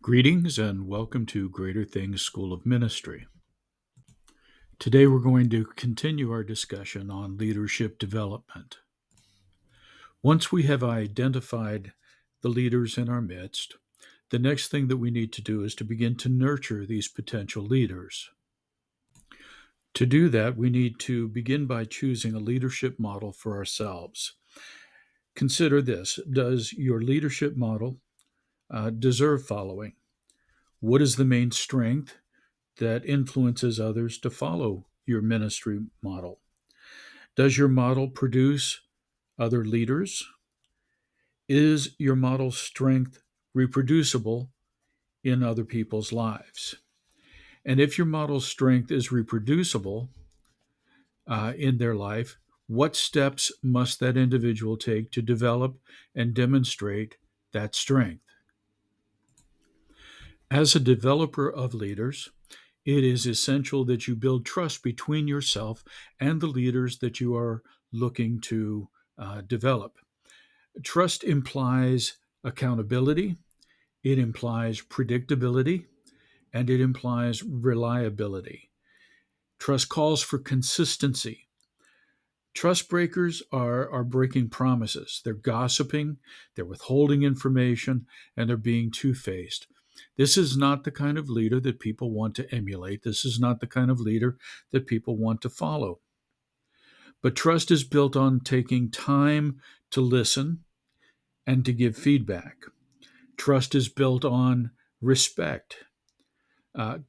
Greetings and welcome to Greater Things School of Ministry. Today we're going to continue our discussion on leadership development. Once we have identified the leaders in our midst, the next thing that we need to do is to begin to nurture these potential leaders. To do that, we need to begin by choosing a leadership model for ourselves. Consider this: does your leadership model deserve following? What is the main strength that influences others to follow your ministry model? Does your model produce other leaders? Is your model's strength reproducible in other people's lives? And if your model's strength is reproducible in their life, what steps must that individual take to develop and demonstrate that strength? As a developer of leaders, it is essential that you build trust between yourself and the leaders that you are looking to develop. Trust implies accountability, it implies predictability, and it implies reliability. Trust calls for consistency. Trust breakers are breaking promises. They're gossiping, they're withholding information, and they're being two faced. This is not the kind of leader that people want to emulate. This is not the kind of leader that people want to follow. But trust is built on taking time to listen and to give feedback. Trust is built on respect.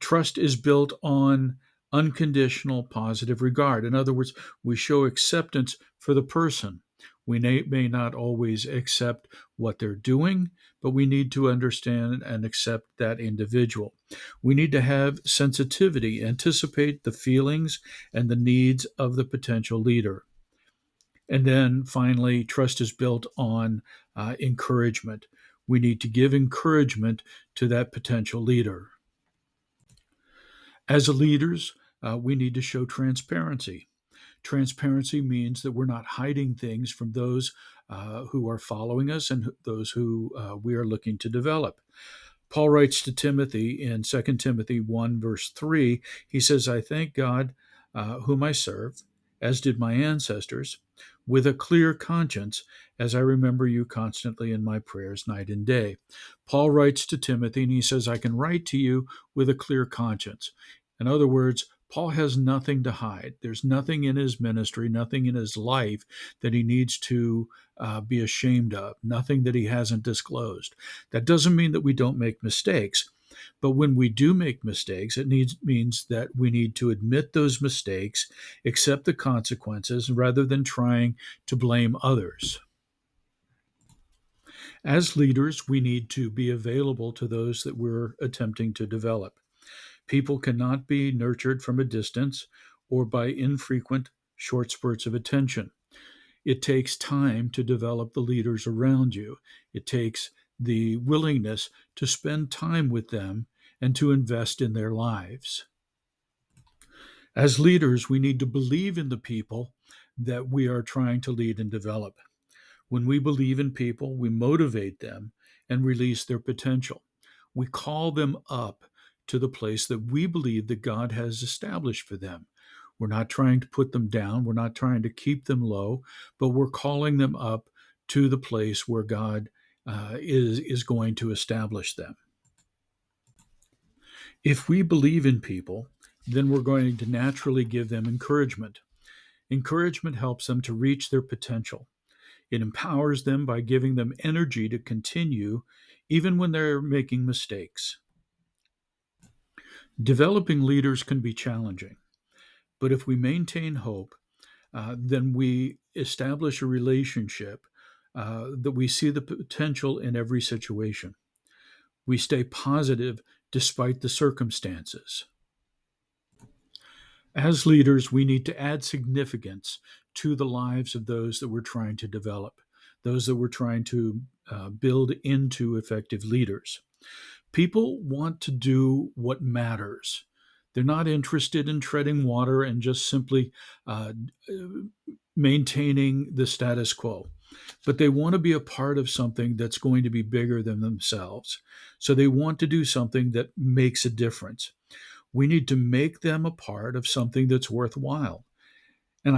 Trust is built on unconditional positive regard. In other words, we show acceptance for the person. We may not always accept what they're doing, but we need to understand and accept that individual. We need to have sensitivity, anticipate the feelings and the needs of the potential leader. And then finally, trust is built on encouragement. We need to give encouragement to that potential leader. As leaders, we need to show transparency. Transparency means that we're not hiding things from those who are following us and those who we are looking to develop. Paul writes to Timothy in 2 Timothy 1, verse 3, he says, I thank God whom I serve, as did my ancestors, with a clear conscience, as I remember you constantly in my prayers night and day. Paul writes to Timothy and he says, I can write to you with a clear conscience. In other words, Paul has nothing to hide. There's nothing in his ministry, nothing in his life that he needs to be ashamed of, nothing that he hasn't disclosed. That doesn't mean that we don't make mistakes, but when we do make mistakes, means that we need to admit those mistakes, accept the consequences, rather than trying to blame others. As leaders, we need to be available to those that we're attempting to develop. People cannot be nurtured from a distance or by infrequent short spurts of attention. It takes time to develop the leaders around you. It takes the willingness to spend time with them and to invest in their lives. As leaders, we need to believe in the people that we are trying to lead and develop. When we believe in people, we motivate them and release their potential. We call them up to the place that we believe that God has established for them. We're not trying to put them down. We're not trying to keep them low, but we're calling them up to the place where God is going to establish them. If we believe in people, then we're going to naturally give them encouragement. Encouragement helps them to reach their potential. It empowers them by giving them energy to continue even when they're making mistakes. Developing leaders can be challenging, but if we maintain hope, then we establish a relationship that we see the potential in every situation. We stay positive despite the circumstances. As leaders, we need to add significance to the lives of those that we're trying to develop, those that we're trying to build into effective leaders. People want to do what matters. They're not interested in treading water and just simply maintaining the status quo. but they want to be a part of something that's going to be bigger than themselves. So they want to do something that makes a difference. We need to make them a part of something that's worthwhile and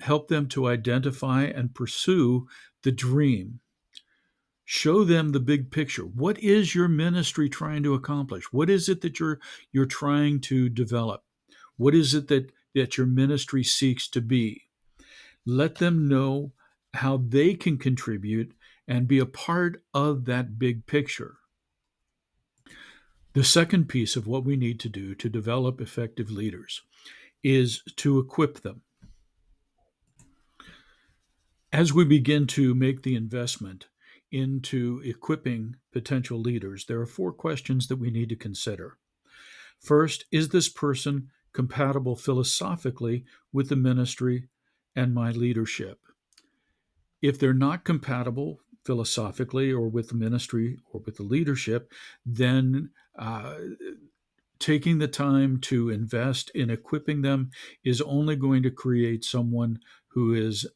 help them to identify and pursue the dream. Show them the big picture. What is your ministry trying to accomplish? What is it that you're trying to develop? What is it that your ministry seeks to be? Let them know how they can contribute and be a part of that big picture. The second piece of what we need to do to develop effective leaders is to equip them. As we begin to make the investment into equipping potential leaders, there are four questions that we need to consider. First, is this person compatible philosophically with the ministry and my leadership? If they're not compatible philosophically or with the ministry or with the leadership, then taking the time to invest in equipping them is only going to create someone who is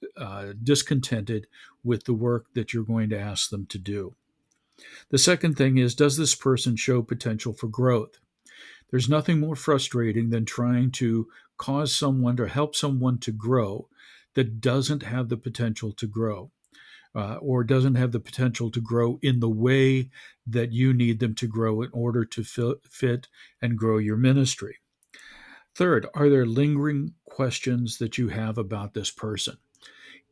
discontented with the work that you're going to ask them to do. The second thing is, does this person show potential for growth? There's nothing more frustrating than trying to cause someone or help someone to grow that doesn't have the potential to grow. Or doesn't have the potential to grow in the way that you need them to grow in order to fit and grow your ministry. Third, are there lingering questions that you have about this person?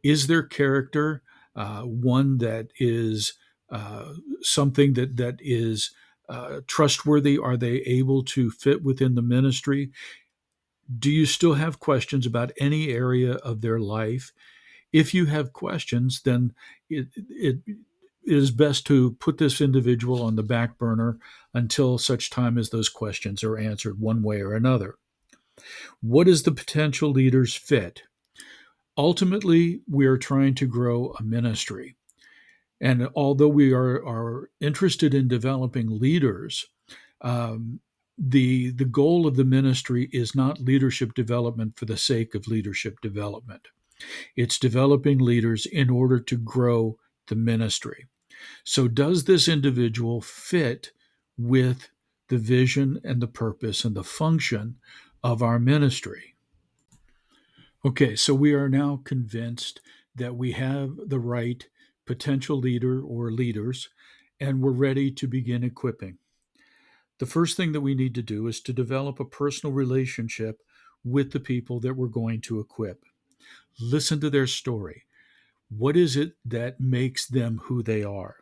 Is their character one that is something that is trustworthy? Are they able to fit within the ministry? Do you still have questions about any area of their life? If you have questions, then it is best to put this individual on the back burner until such time as those questions are answered one way or another. What is the potential leader's fit? Ultimately, we are trying to grow a ministry. And although we are interested in developing leaders, the goal of the ministry is not leadership development for the sake of leadership development. It's developing leaders in order to grow the ministry. So, does this individual fit with the vision and the purpose and the function of our ministry? Okay, so we are now convinced that we have the right potential leader or leaders, and we're ready to begin equipping. The first thing that we need to do is to develop a personal relationship with the people that we're going to equip. Listen to their story. What is it that makes them who they are?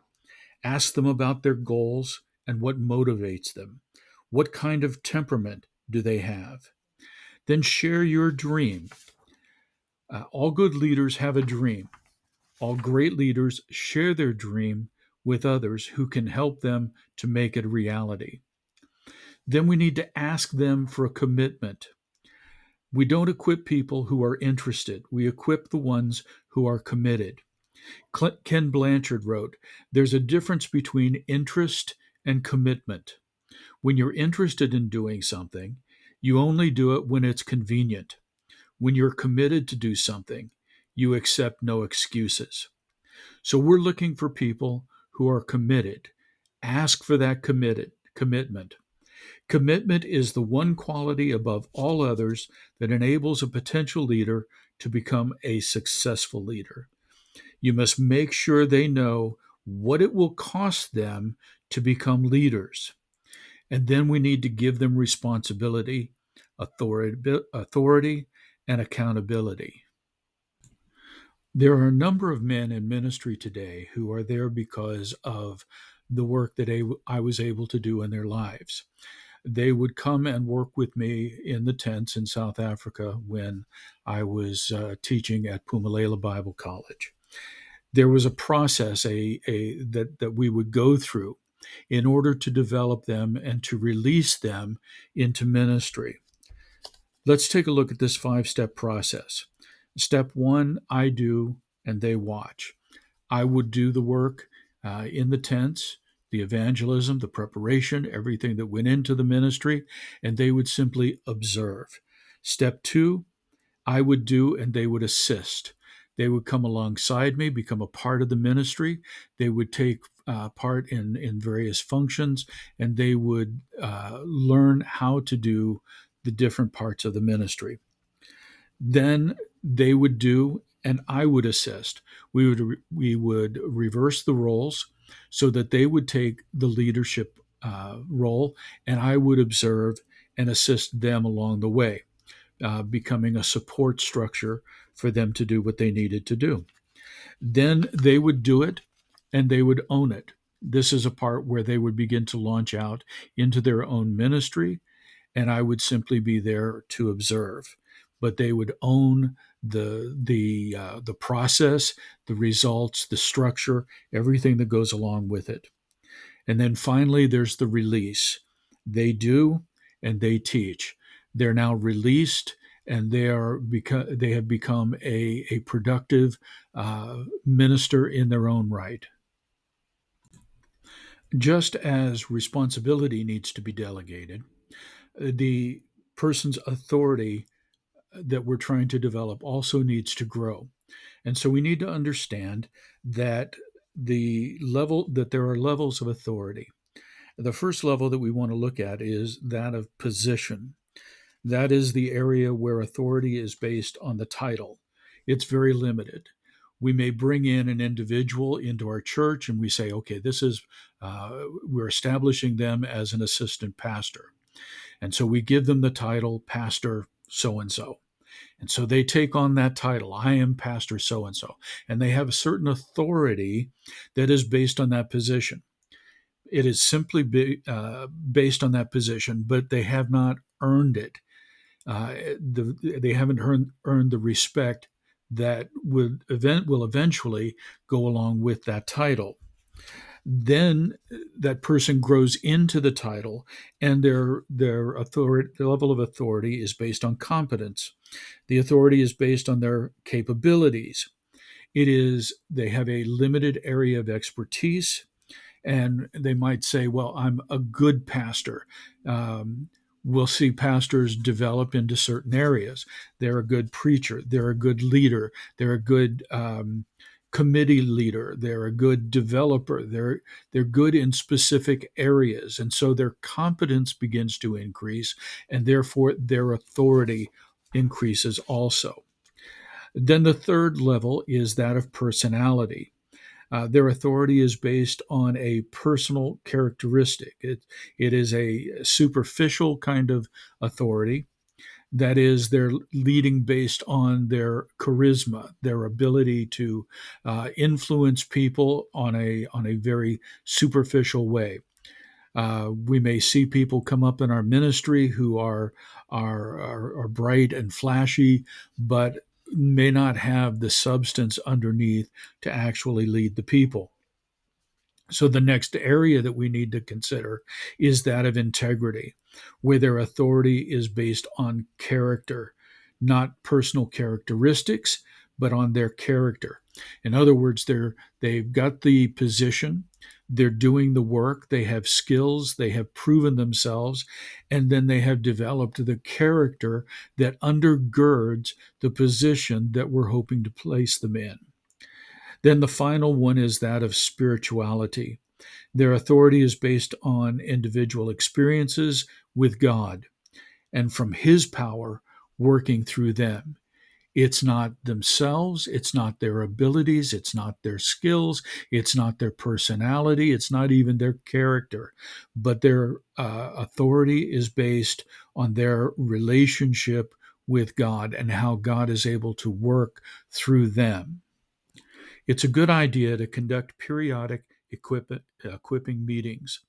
Ask them about their goals and what motivates them. What kind of temperament do they have? Then share your dream. All good leaders have a dream. All great leaders share their dream with others who can help them to make it a reality. Then we need to ask them for a commitment. We don't equip people who are interested. We equip the ones who are committed. Ken Blanchard wrote, "There's a difference between interest and commitment. When you're interested in doing something, you only do it when it's convenient. When you're committed to do something, you accept no excuses." So we're looking for people who are committed. Ask for that commitment. Commitment is the one quality above all others that enables a potential leader to become a successful leader. You must make sure they know what it will cost them to become leaders. And then we need to give them responsibility, authority, and accountability. There are a number of men in ministry today who are there because of the work that I was able to do in their lives. They would come and work with me in the tents in South Africa when I was teaching at Pumalala Bible College. There was a process that we would go through in order to develop them and to release them into ministry. Let's take a look at this 5-step process. Step one, I do and they watch. I would do the work in the tents, the evangelism, the preparation, everything that went into the ministry, and they would simply observe. Step two, I would do and they would assist. They would come alongside me, become a part of the ministry. They would take part in various functions, and they would learn how to do the different parts of the ministry. Then they would do, and I would assist. We would reverse the roles so that they would take the leadership role, and I would observe and assist them along the way, becoming a support structure for them to do what they needed to do. Then they would do it, and they would own it. This is a part where they would begin to launch out into their own ministry, and I would simply be there to observe. But they would own the process, the results, the structure, everything that goes along with it. And then finally, there's the release. They do, and they teach. They're now released, and they have become a productive minister in their own right. Just as responsibility needs to be delegated, the person's authority that we're trying to develop also needs to grow. And so we need to understand that there are levels of authority. The first level that we want to look at is that of position. That is the area where authority is based on the title. It's very limited. We may bring in an individual into our church and we say, okay, we're establishing them as an assistant pastor. And so we give them the title Pastor so and so. And so they take on that title. I am Pastor so and so. And they have a certain authority that is based on that position. It is simply based on that position, but they have not earned it. They haven't earned the respect that will eventually go along with that title. Then that person grows into the title, and their authority, their level of authority, is based on competence. The authority is based on their capabilities. They have a limited area of expertise, and they might say, well, I'm a good pastor. We'll see pastors develop into certain areas. They're a good preacher. They're a good leader. They're a good committee leader. They're a good developer. They're good in specific areas, and so their competence begins to increase, and therefore their authority increases also. Then the third level is that of personality. Their authority is based on a personal characteristic. It is a superficial kind of authority. That is, they're leading based on their charisma, their ability to influence people on a very superficial way. We may see people come up in our ministry who are bright and flashy, but may not have the substance underneath to actually lead the people. So the next area that we need to consider is that of integrity, where their authority is based on character, not personal characteristics, but on their character. In other words, they've got the position, they're doing the work, they have skills, they have proven themselves, and then they have developed the character that undergirds the position that we're hoping to place them in. Then the final one is that of spirituality. Their authority is based on individual experiences with God and from His power working through them. It's not themselves, it's not their abilities, it's not their skills, it's not their personality, it's not even their character, but their authority is based on their relationship with God and how God is able to work through them. It's a good idea to conduct periodic equipping meetings.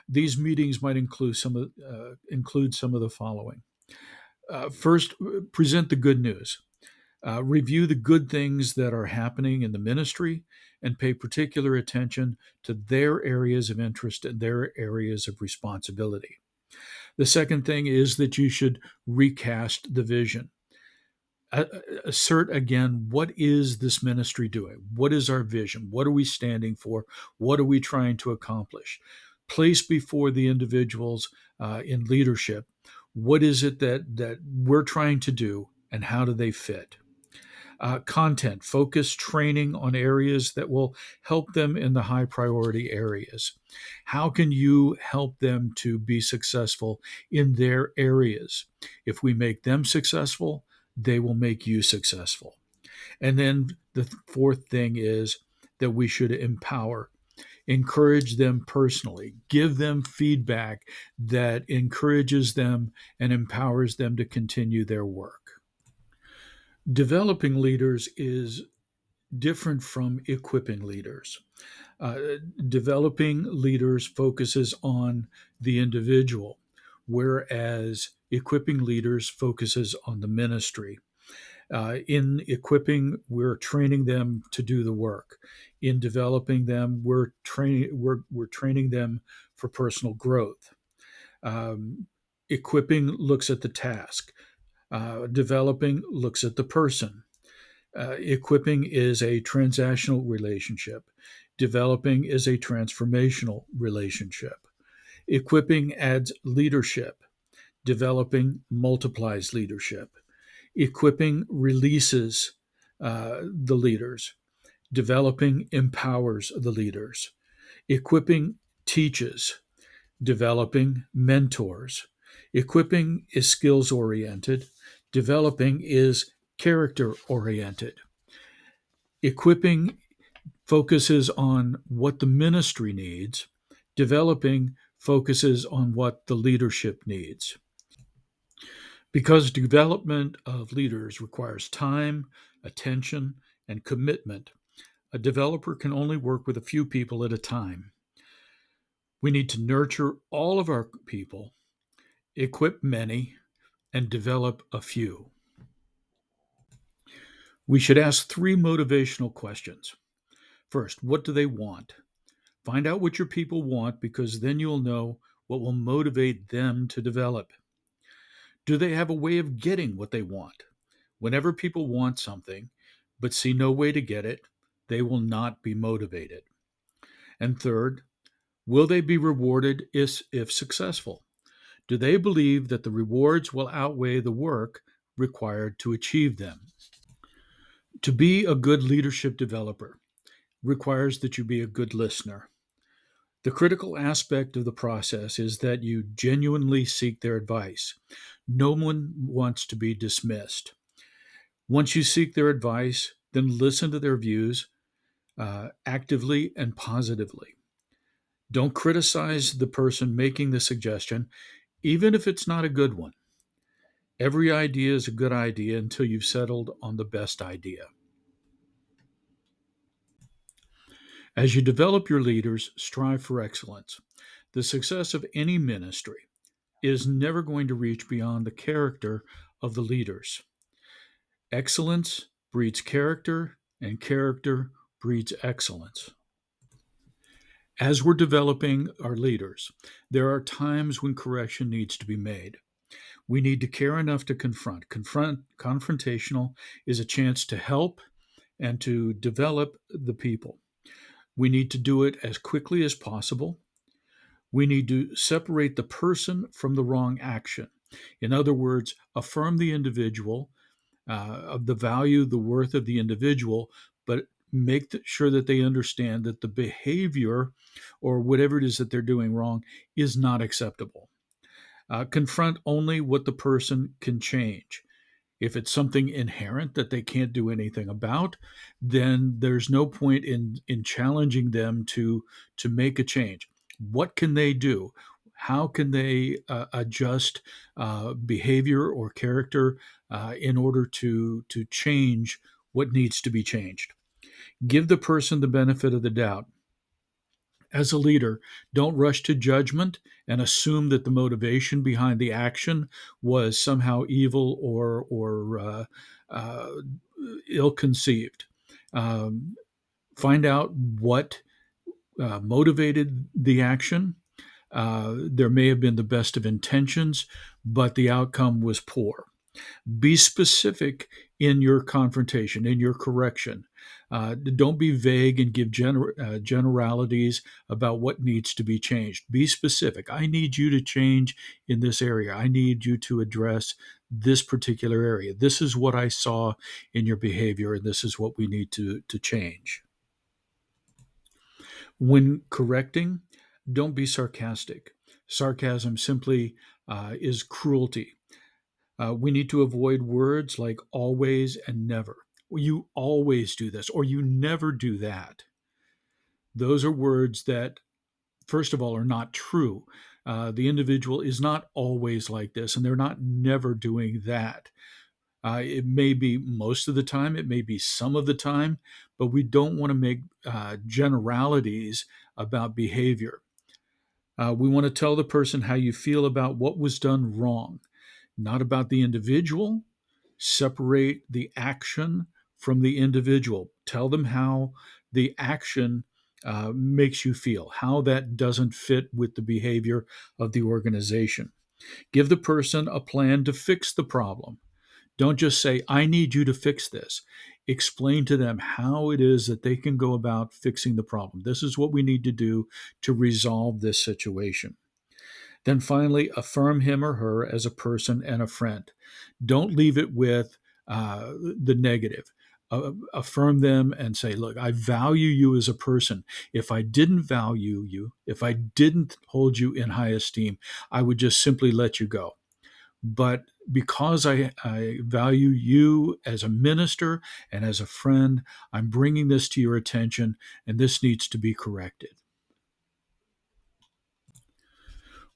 These meetings might include some of the following. First, present the good news. Review the good things that are happening in the ministry and pay particular attention to their areas of interest and their areas of responsibility. The second thing is that you should recast the vision. Assert again, what is this ministry doing? What is our vision? What are we standing for? What are we trying to accomplish? Place before the individuals in leadership, what is it that we're trying to do and how do they fit? Content, focus training on areas that will help them in the high priority areas. How can you help them to be successful in their areas? If we make them successful, they will make you successful. And then the fourth thing is that we should empower, encourage them personally, give them feedback that encourages them and empowers them to continue their work. Developing leaders is different from equipping leaders. Uh, Developing leaders focuses on the individual, whereas equipping leaders focuses on the ministry. In equipping, we're training them to do the work. In developing them, we're training them for personal growth. Um, Equipping looks at the task. Developing looks at the person. Equipping is a transactional relationship. Developing is a transformational relationship. Equipping adds leadership. Developing multiplies leadership. Equipping releases the leaders. Developing empowers the leaders. Equipping teaches. Developing mentors. Equipping is skills oriented. Developing is character oriented. Equipping focuses on what the ministry needs. Developing focuses on what the leadership needs. Because development of leaders requires time, attention, and commitment, a developer can only work with a few people at a time. We need to nurture all of our people, equip many, and develop a few. We should ask three motivational questions. First, what do they want? Find out what your people want because then you'll know what will motivate them to develop. Do they have a way of getting what they want? Whenever people want something but see no way to get it, they will not be motivated. And third, will they be rewarded if successful? Do they believe that the rewards will outweigh the work required to achieve them? To be a good leadership developer requires that you be a good listener. The critical aspect of the process is that you genuinely seek their advice. No one wants to be dismissed. Once you seek their advice, then listen to their views actively and positively. Don't criticize the person making the suggestion, even if it's not a good one. Every idea is a good idea until you've settled on the best idea. As you develop your leaders, strive for excellence. The success of any ministry is never going to reach beyond the character of the leaders. Excellence breeds character, and character breeds excellence. As we're developing our leaders, there are times when correction needs to be made. We need to care enough to confrontational is a chance to help and to develop the people. We need to do it as quickly as possible. We need to separate the person from the wrong action. In other words, affirm the individual, of the value, the worth of the individual, but make sure that they understand that the behavior or whatever it is that they're doing wrong is not acceptable. Confront only what the person can change. If it's something inherent that they can't do anything about, then there's no point in challenging them to make a change. What can they do? How can they adjust behavior or character in order to change what needs to be changed? Give the person the benefit of the doubt. As a leader, don't rush to judgment and assume that the motivation behind the action was somehow evil or uh, ill-conceived. Um, Find out what motivated the action. There may have been the best of intentions, but the outcome was poor. Be specific in your confrontation, in your correction. Don't be vague and give generalities about what needs to be changed. Be specific. I need you to change in this area. I need you to address this particular area. This is what I saw in your behavior, and this is what we need to change. When correcting, don't be sarcastic. Sarcasm simply is cruelty. We need to avoid words like always and never. You always do this, or you never do that. Those are words that, first of all, are not true. The individual is not always like this, and they're not never doing that. It may be most of the time, it may be some of the time, but we don't want to make generalities about behavior. We want to tell the person how you feel about what was done wrong, not about the individual. Separate the action from the individual. Tell them how the action makes you feel, how that doesn't fit with the behavior of the organization. Give the person a plan to fix the problem. Don't just say, I need you to fix this. Explain to them how it is that they can go about fixing the problem. This is what we need to do to resolve this situation. Then finally, affirm him or her as a person and a friend. Don't leave it with the negative. Affirm them and say, look, I value you as a person. If I didn't value you, if I didn't hold you in high esteem, I would just simply let you go. But because I value you as a minister and as a friend, I'm bringing this to your attention, and this needs to be corrected.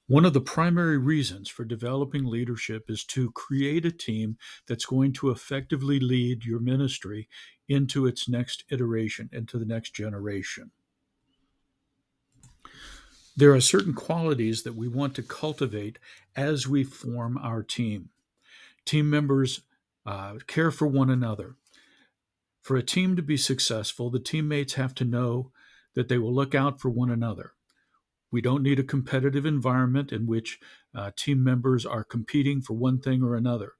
One of the primary reasons for developing leadership is to create a team that's going to effectively lead your ministry into its next iteration, into the next generation. There are certain qualities that we want to cultivate as we form our team. Team members care for one another. For a team to be successful, the teammates have to know that they will look out for one another. We don't need a competitive environment in which team members are competing for one thing or another.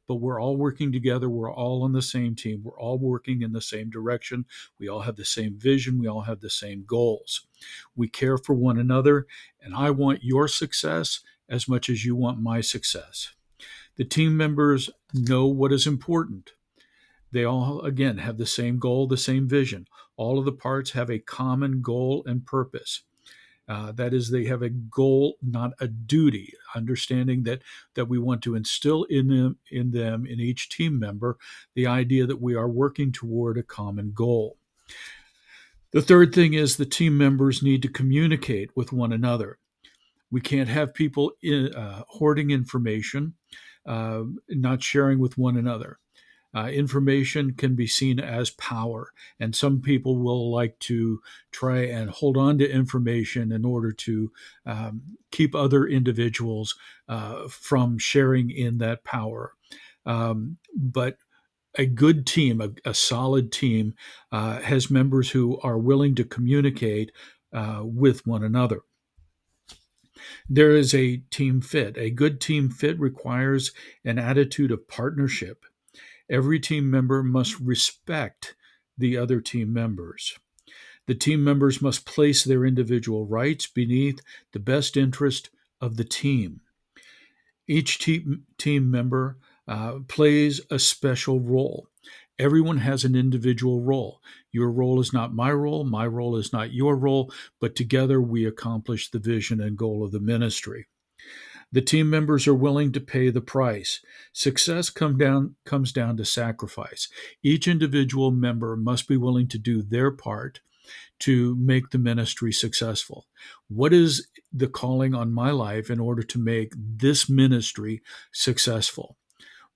But we're all working together. We're all on the same team. We're all working in the same direction. We all have the same vision. We all have the same goals. We care for one another, and I want your success as much as you want my success. The team members know what is important. They all, again, have the same goal, the same vision. All of the parts have a common goal and purpose. That is, they have a goal, not a duty. Understanding that we want to instill in each team member, the idea that we are working toward a common goal. The third thing is the team members need to communicate with one another. We can't have people hoarding information, not sharing with one another. Information can be seen as power, and some people will like to try and hold on to information in order to keep other individuals from sharing in that power. But a good team, a solid team, has members who are willing to communicate with one another. There is a team fit. A good team fit requires an attitude of partnership. Every team member must respect the other team members. The team members must place their individual rights beneath the best interest of the team. Each team member plays a special role. Everyone has an individual role. Your role is not my role. My role is not your role, but together we accomplish the vision and goal of the ministry. The team members are willing to pay the price. Success comes down to sacrifice. Each individual member must be willing to do their part to make the ministry successful. What is the calling on my life in order to make this ministry successful?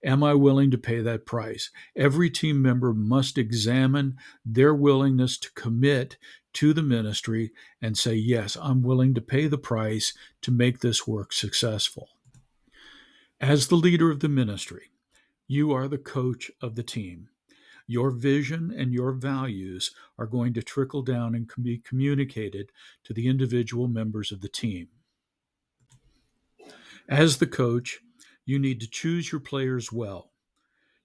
Am I willing to pay that price? Every team member must examine their willingness to commit to the ministry and say, yes, I'm willing to pay the price to make this work successful. As the leader of the ministry, you are the coach of the team. Your vision and your values are going to trickle down and can be communicated to the individual members of the team. As the coach, you need to choose your players well.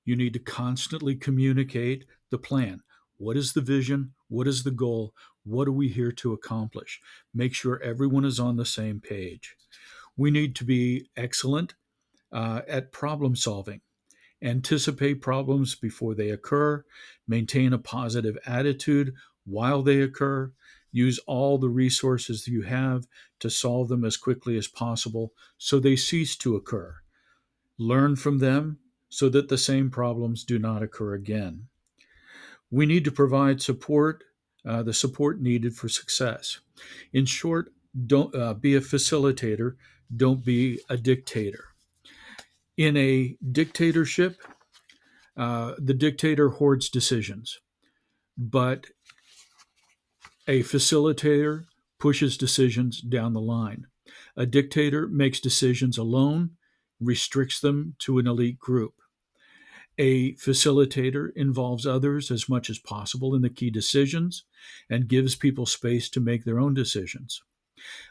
You need to constantly communicate the plan. What is the vision? What is the goal? What are we here to accomplish? Make sure everyone is on the same page. We need to be excellent at problem solving. Anticipate problems before they occur, maintain a positive attitude while they occur, use all the resources you have to solve them as quickly as possible so they cease to occur. Learn from them so that the same problems do not occur again. We need to provide support, the support needed for success. In short, don't be a facilitator, don't be a dictator. In a dictatorship, the dictator hoards decisions, but a facilitator pushes decisions down the line. A dictator makes decisions alone, restricts them to an elite group. A facilitator involves others as much as possible in the key decisions and gives people space to make their own decisions.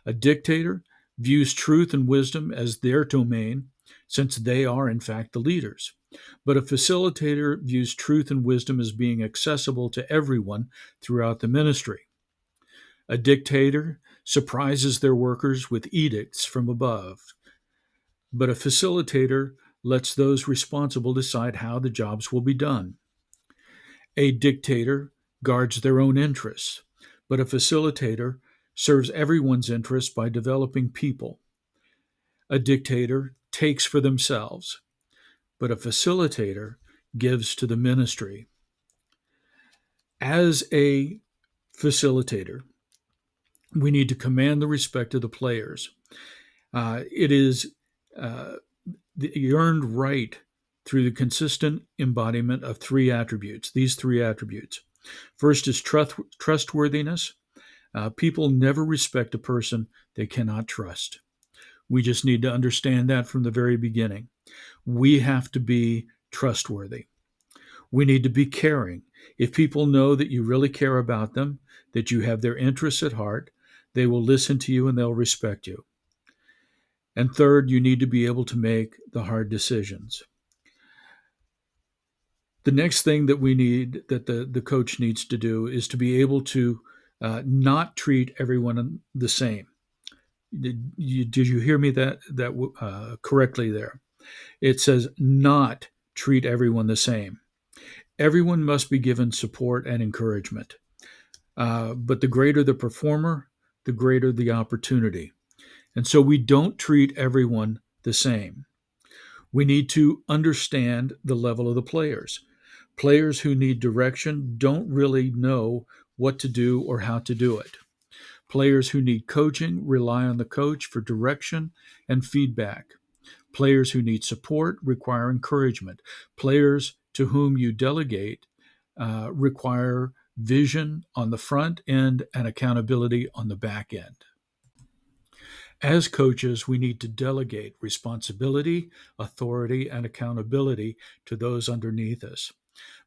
A dictator views truth and wisdom as their domain, since they are, in fact, the leaders. But a facilitator views truth and wisdom as being accessible to everyone throughout the ministry. A dictator surprises their workers with edicts from above, but a facilitator lets those responsible decide how the jobs will be done. A dictator guards their own interests, but a facilitator serves everyone's interests by developing people. A dictator takes for themselves, but a facilitator gives to the ministry. As a facilitator, we need to command the respect of the players. It is the earned right through the consistent embodiment of three attributes, these three attributes. First is trustworthiness. People never respect a person they cannot trust. We just need to understand that from the very beginning. We have to be trustworthy. We need to be caring. If people know that you really care about them, that you have their interests at heart, they will listen to you and they'll respect you. And third, you need to be able to make the hard decisions. The next thing that we need, that the coach needs to do, is to be able to not treat everyone the same. Did you hear me that correctly there? It says not treat everyone the same. Everyone must be given support and encouragement. But the greater the performer, the greater the opportunity. And so we don't treat everyone the same. We need to understand the level of the players. Players who need direction don't really know what to do or how to do it. Players who need coaching rely on the coach for direction and feedback. Players who need support require encouragement. Players to whom you delegate require vision on the front end and accountability on the back end. As coaches, we need to delegate responsibility, authority, and accountability to those underneath us.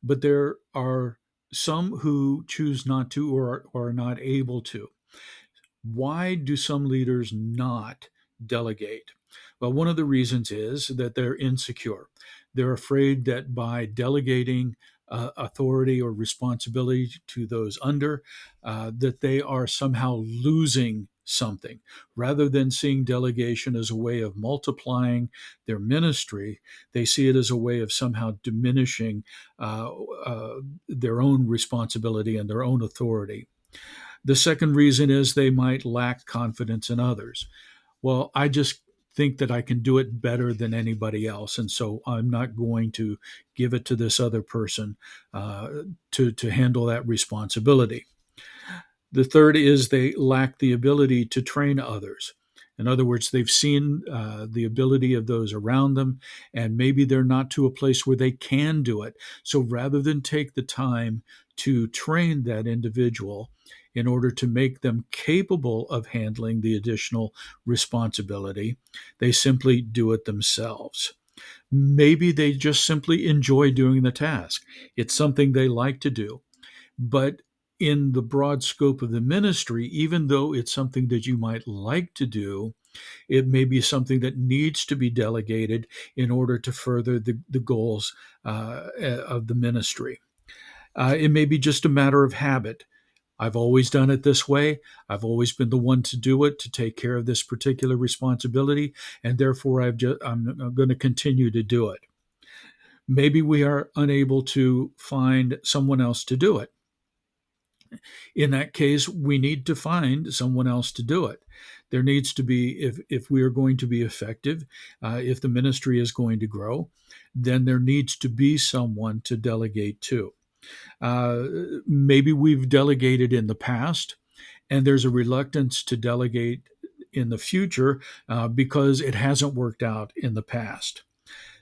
But there are some who choose not to or are not able to. Why do some leaders not delegate? Well, one of the reasons is that they're insecure. They're afraid that by delegating authority or responsibility to those under, that they are somehow losing something. Rather than seeing delegation as a way of multiplying their ministry, they see it as a way of somehow diminishing their own responsibility and their own authority. The second reason is they might lack confidence in others. Well, I just think that I can do it better than anybody else, and so I'm not going to give it to this other person to handle that responsibility. The third is they lack the ability to train others. In other words, they've seen the ability of those around them, and maybe they're not to a place where they can do it. So rather than take the time to train that individual in order to make them capable of handling the additional responsibility, they simply do it themselves. Maybe they just simply enjoy doing the task. It's something they like to do. But in the broad scope of the ministry, even though it's something that you might like to do, it may be something that needs to be delegated in order to further the goals of the ministry. It may be just a matter of habit. I've always done it this way. I've always been the one to do it, to take care of this particular responsibility, and therefore I'm going to continue to do it. Maybe we are unable to find someone else to do it. In that case, we need to find someone else to do it. There needs to be, if we are going to be effective, if the ministry is going to grow, then there needs to be someone to delegate to. Uh, Maybe we've delegated in the past, and there's a reluctance to delegate in the future because it hasn't worked out in the past.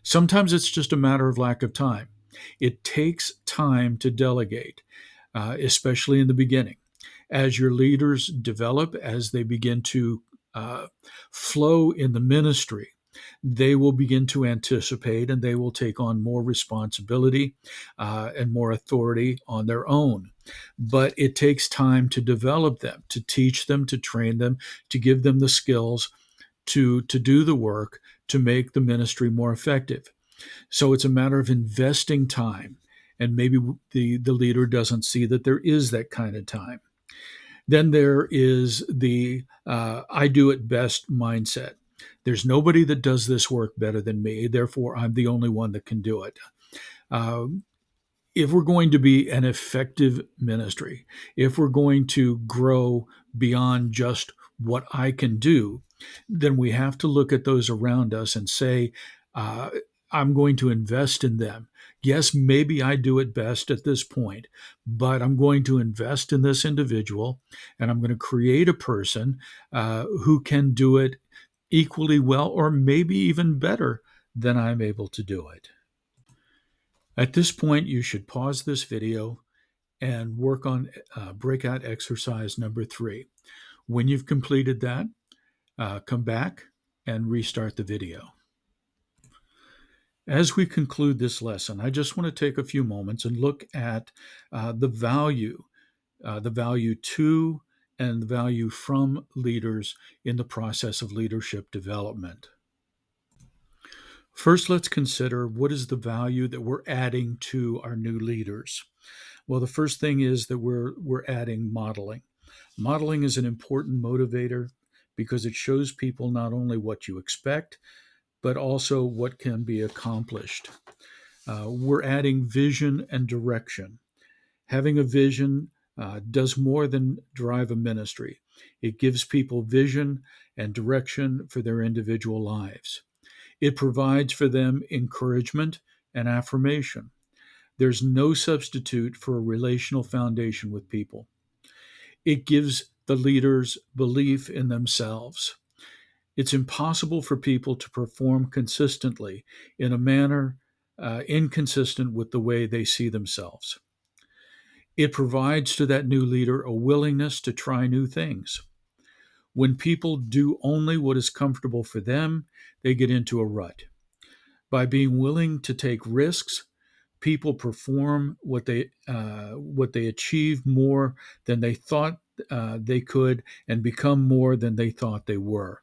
Sometimes it's just a matter of lack of time. It takes time to delegate, especially in the beginning. As your leaders develop, as they begin to uh, flow in the ministry, they will begin to anticipate and they will take on more responsibility and more authority on their own. But it takes time to develop them, to teach them, to train them, to give them the skills to do the work to make the ministry more effective. So it's a matter of investing time. And maybe the leader doesn't see that there is that kind of time. Then there is the I do it best mindset. There's nobody that does this work better than me. Therefore, I'm the only one that can do it. Uh, if we're going to be an effective ministry, if we're going to grow beyond just what I can do, then we have to look at those around us and say, uh, I'm going to invest in them. Yes, maybe I do it best at this point, but I'm going to invest in this individual and I'm going to create a person who can do it equally well or maybe even better than I'm able to do it. At this point, you should pause this video and work on breakout exercise number 3. When you've completed that, come back and restart the video. As we conclude this lesson, I just want to take a few moments and look at the value to and the value from leaders in the process of leadership development. First, let's consider what is the value that we're adding to our new leaders. Well, the first thing is that we're adding modeling. Modeling is an important motivator because it shows people not only what you expect, but also what can be accomplished. We're adding vision and direction. Having a vision does more than drive a ministry. It gives people vision and direction for their individual lives. It provides for them encouragement and affirmation. There's no substitute for a relational foundation with people. It gives the leaders belief in themselves. It's impossible for people to perform consistently in a manner inconsistent with the way they see themselves. It provides to that new leader a willingness to try new things. When people do only what is comfortable for them, they get into a rut. By being willing to take risks, people perform what they achieve more than they thought they could, and become more than they thought they were.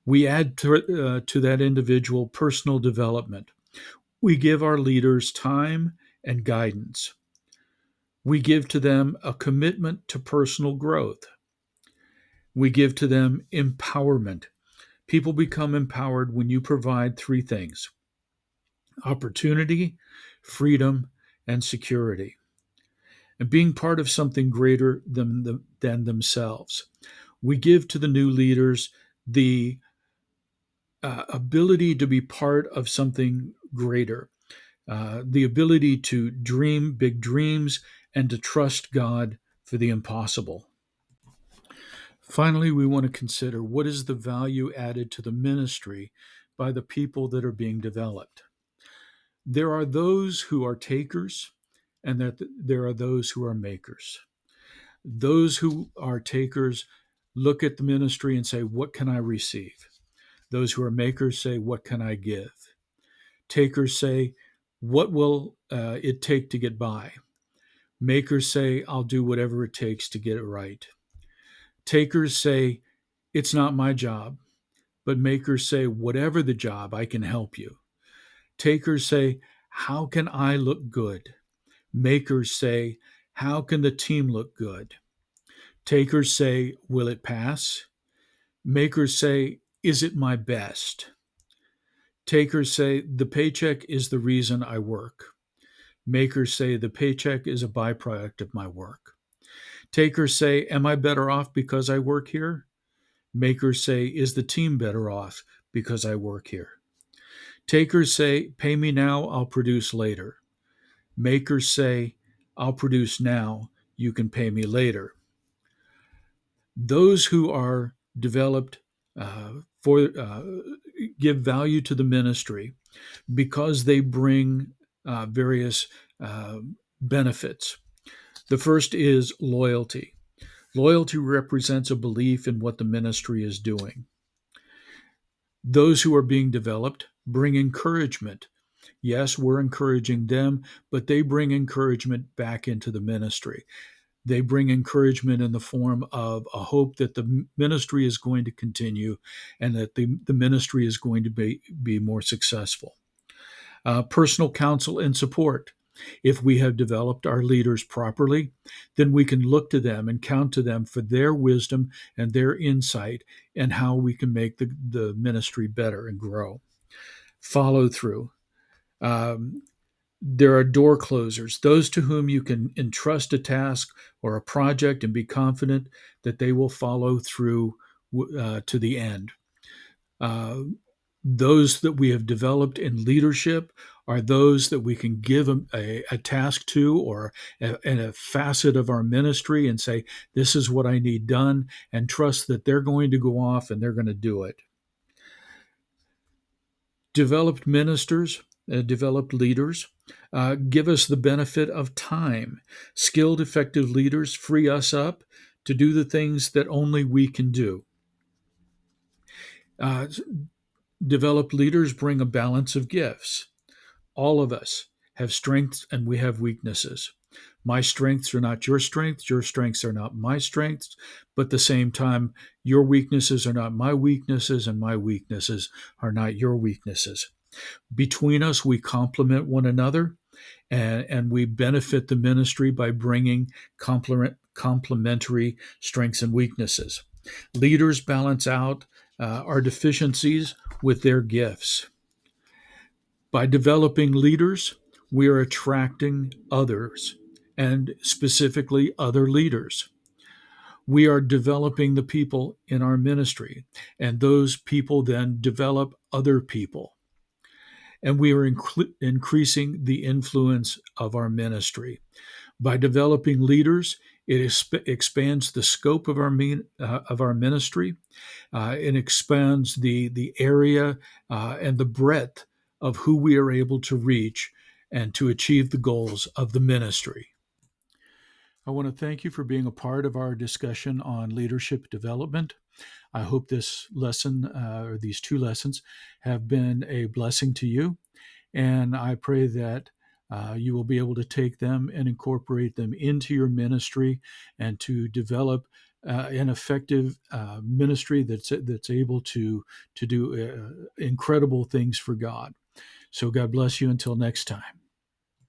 We add to that individual personal development. We give our leaders time and guidance. We give to them a commitment to personal growth. We give to them empowerment. People become empowered when you provide 3 things: opportunity, freedom, and security. And being part of something greater than themselves. We give to the new leaders the ability to be part of something greater, the ability to dream big dreams and to trust God for the impossible. Finally, we want to consider what is the value added to the ministry by the people that are being developed. There are those who are takers, and that there are those who are makers. Those who are takers look at the ministry and say, what can I receive? Those who are makers say, what can I give? Takers say, what will it take to get by? Makers say, I'll do whatever it takes to get it right. Takers say, it's not my job. But makers say, whatever the job, I can help you. Takers say, how can I look good? Makers say, how can the team look good? Takers say, will it pass? Makers say, is it my best? Takers say, the paycheck is the reason I work. Makers say, the paycheck is a byproduct of my work. Takers say, am I better off because I work here? Makers say, is the team better off because I work here? Takers say, pay me now, I'll produce later. Makers say, I'll produce now, you can pay me later. Those who are developed for give value to the ministry because they bring various uh, benefits. The first is loyalty. Loyalty represents a belief in what the ministry is doing. Those who are being developed bring encouragement. Yes, we're encouraging them, but they bring encouragement back into the ministry. They bring encouragement in the form of a hope that the ministry is going to continue and that the ministry is going to be more successful. Personal counsel and support. If we have developed our leaders properly, then we can look to them and count to them for their wisdom and their insight and how we can make the ministry better and grow. Follow through. Um, there are door closers, those to whom you can entrust a task or a project and be confident that they will follow through to the end. Uh, those that we have developed in leadership are those that we can give a task to or a facet of our ministry and say, this is what I need done, and trust that they're going to go off and they're going to do it. Developed ministers, developed leaders, give us the benefit of time. Skilled, effective leaders free us up to do the things that only we can do. Uh, Developed leaders bring a balance of gifts. All of us have strengths and we have weaknesses. My strengths are not your strengths are not my strengths, but at the same time, your weaknesses are not my weaknesses, and my weaknesses are not your weaknesses. Between us, we complement one another, and we benefit the ministry by bringing complementary strengths and weaknesses. Leaders balance out our deficiencies with their gifts. By developing leaders, we are attracting others, and specifically other leaders. We are developing the people in our ministry, and those people then develop other people. And we are increasing the influence of our ministry. By developing leaders, it expands the scope of our ministry. It expands the area and the breadth of who we are able to reach and to achieve the goals of the ministry. I want to thank you for being a part of our discussion on leadership development. I hope this lesson or these two lessons have been a blessing to you. And I pray that you will be able to take them and incorporate them into your ministry and to develop an effective ministry that's able to do incredible things for God. So God bless you until next time.